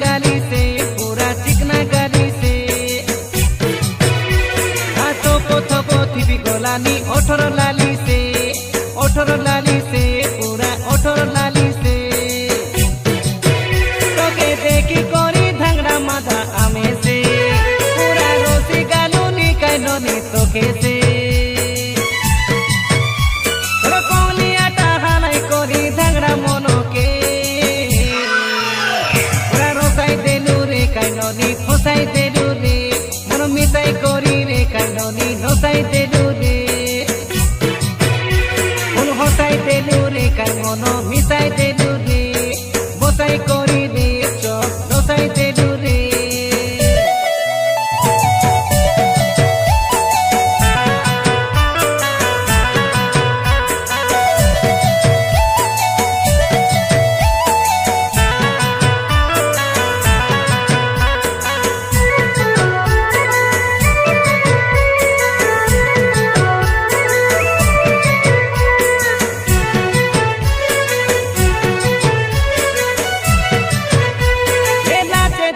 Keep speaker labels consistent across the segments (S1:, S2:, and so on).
S1: गाली से पूरा चिकना गाली से थोपो थीबी गोलानी ओठर लाली से पूरा ओठर लाली से तोके देखी करी धांगड़ा माथा आमे से पूरा रोसी गालुनी काइलोनी तोके से कौलियाटा हानाई करी धांगड़ा मनोके पूरा रोसाई देलु रे काइलोनी फसाई देलु रे मन मिसाई करी रे काइलोनी नसाई देलु रे मन हसाई देलु रे काइ मन मिसाई देलु रे बसाई करी रे चप नसाई देलु रे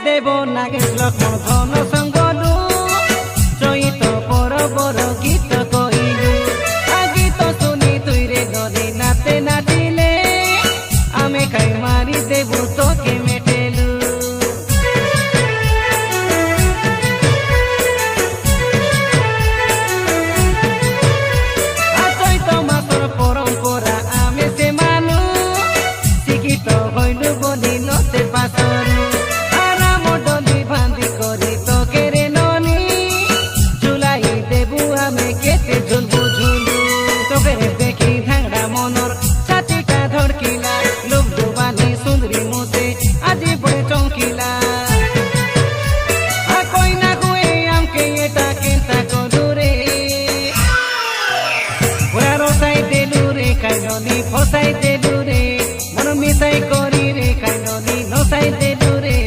S1: দেব নাগেশ লক্ষ্মণ ধন সঙ্গলু চৈত পর বড় গীত কইলু গীত শুনি তুই রে ধরে নাতে নাচিলে আমি খাই মারি দেব তোকে মেটেলু চৈত মাসর পরম্পরা আমি সে মানু শিক্ষিত হইলু বলি নতে পাসলু देखी धांगड़ा मनर छातीटा धड़किला लोक डुबानी सुंदरी मुसे আজি बड़े चौंकिला कइना गुए आमके एटा केंता करू रे पूरा रोसाई देलु रे काइलोनी फसाई देलु रे मन मिसाई करी रे काइलोनी नसाई देलु रे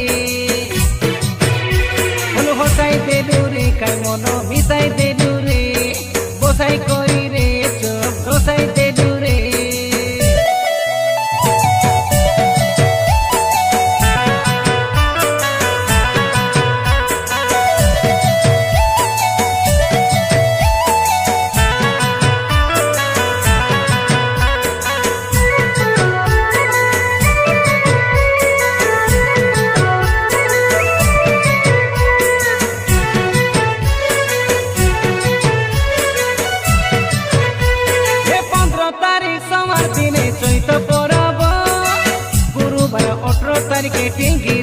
S1: मन हसाई देलु रे काइ मन मिसाई देलु रे बसाई करी रे चप नसाई देलु रे चैत परब गुरुबार 18 तारिखे टिंगी